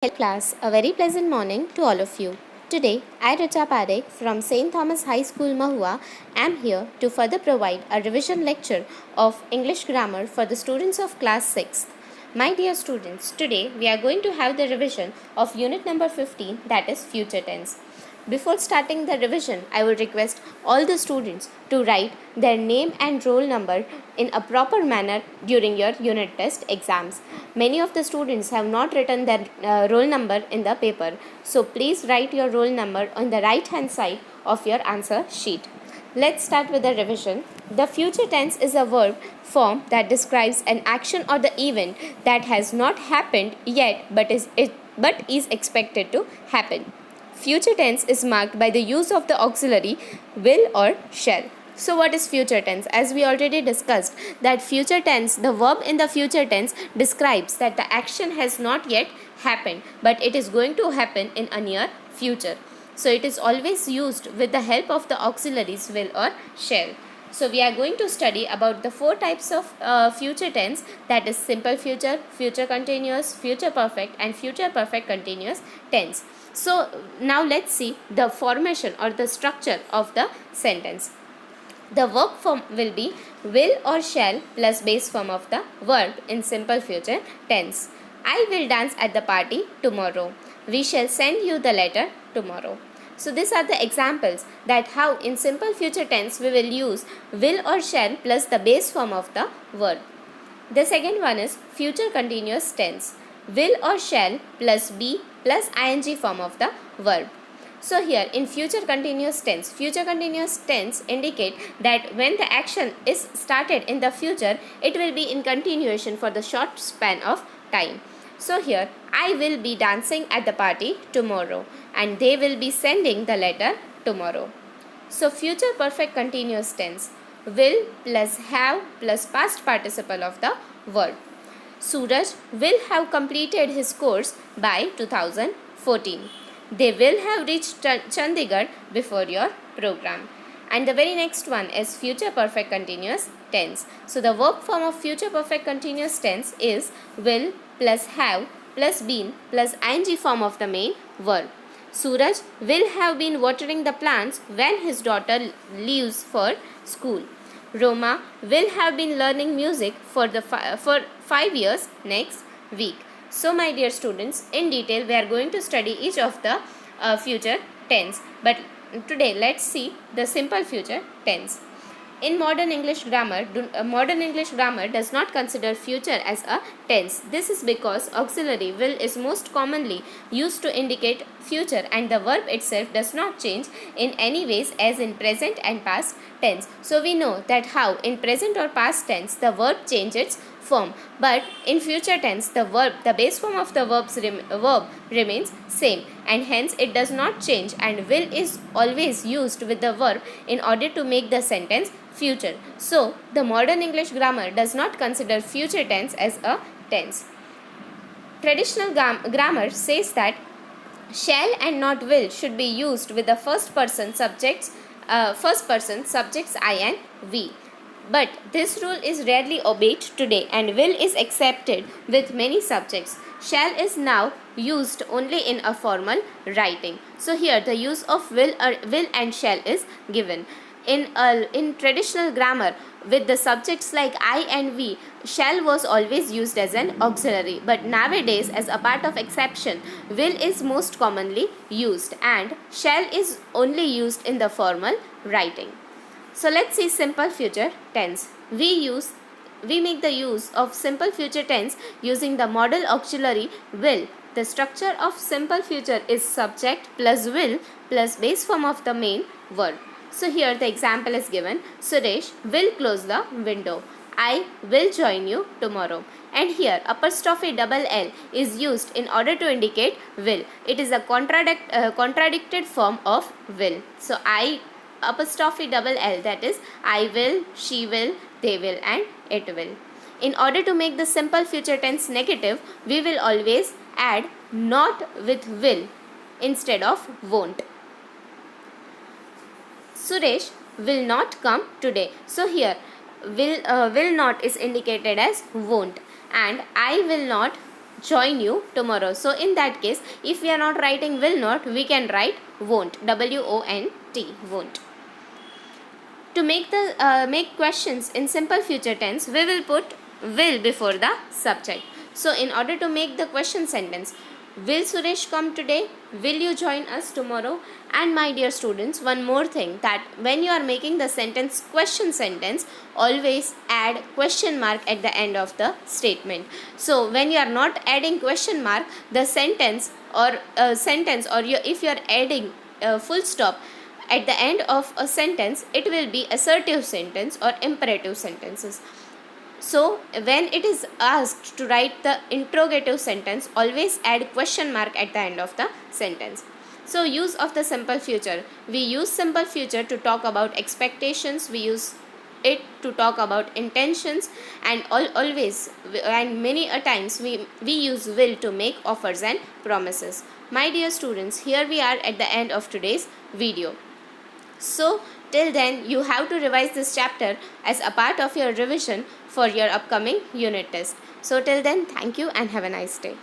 Hello class, a very pleasant morning to all of you. Today, I Richa Parekh from St. Thomas High School Mahua am here to further provide a revision lecture of English grammar for the students of class 6th. My dear students, today we are going to have the revision of unit number 15, that is future tense. Before starting the revision, I would request all the students to write their name and roll number in a proper manner during your unit test exams. Many of the students have not written their roll number in the paper, so please write your roll number on the right hand side of your answer sheet. Let's start with the revision. The future tense is a verb form that describes an action or the event that has not happened yet but is expected to happen. Future tense is marked by the use of the auxiliary will or shall. So what is future tense? As we already discussed, that future tense, the verb in the future tense describes that the action has not yet happened, but it is going to happen in a near future. So it is always used with the help of the auxiliaries will or shall. So we are going to study about the four types of future tense, that is simple future, future continuous, future perfect and future perfect continuous tense. So now let's see the formation or the structure of the sentence. The verb form will be will or shall plus base form of the verb in simple future tense. I will dance at the party tomorrow. We shall send you the letter tomorrow. So these are the examples that how in simple future tense we will use will or shall plus the base form of the verb. The second one is future continuous tense. Will or shall plus be plus ing form of the verb. So here in future continuous tense indicate that when the action is started in the future, it will be in continuation for the short span of time. So here I will be dancing at the party tomorrow and they will be sending the letter tomorrow. So future perfect continuous tense, will plus have plus past participle of the verb. Suraj will have completed his course by 2014. They will have reached Chandigarh before your program. And the very next one is future perfect continuous tense. So the verb form of future perfect continuous tense is will plus have plus been plus ing form of the main verb. Suraj will have been watering the plants when his daughter leaves for school. Roma will have been learning music for 5 years next week. So my dear students, in detail we are going to study each of the future tense. But today let's see the simple future tense. In modern English grammar does not consider future as a tense. This is because auxiliary will is most commonly used to indicate future and the verb itself does not change in any ways as in present and past tense. So we know that how in present or past tense the verb changes its form, but in future tense the base form of the verb remains same and hence it does not change, and will is always used with the verb in order to make the sentence future. So the modern English grammar does not consider future tense as a tense. Traditional grammar says that shall and not will should be used with the first person subjects I and we. But this rule is rarely obeyed today and will is accepted with many subjects. Shall is now used only in a formal writing. So here the use of will and shall is given. In traditional grammar with the subjects like I and we, shall was always used as an auxiliary, but nowadays as a part of exception, will is most commonly used and shall is only used in the formal writing. So let's see simple future tense. We make the use of simple future tense using the modal auxiliary will. The structure of simple future is subject plus will plus base form of the main verb. So here the example is given. Suresh will close the window. I will join you tomorrow. And here apostrophe double L is used in order to indicate will. It is a contradicted form of will. So I apostrophe double L, that is I will, she will, they will and it will. In order to make the simple future tense negative, we will always add not with will instead of won't. Suresh will not come today. So here will not is indicated as won't and I will not join you tomorrow. So in that case, if we are not writing will not, we can write won't, W-O-N-T, won't. To make questions in simple future tense, we will put will before the subject. So in order to make the question sentence, will Suresh come today? Will you join us tomorrow? And my dear students, one more thing, that when you are making the sentence question sentence, always add question mark at the end of the statement. So when you are not adding question mark, the sentence or if you are adding full stop at the end of a sentence, it will be assertive sentence or imperative sentences. So when it is asked to write the interrogative sentence, always add question mark at the end of the sentence. So use of the simple future. We use simple future to talk about expectations. We use it to talk about intentions, and always and many a times we use will to make offers and promises. My dear students, here we are at the end of today's video. So till then, you have to revise this chapter as a part of your revision for your upcoming unit test. So till then, thank you and have a nice day.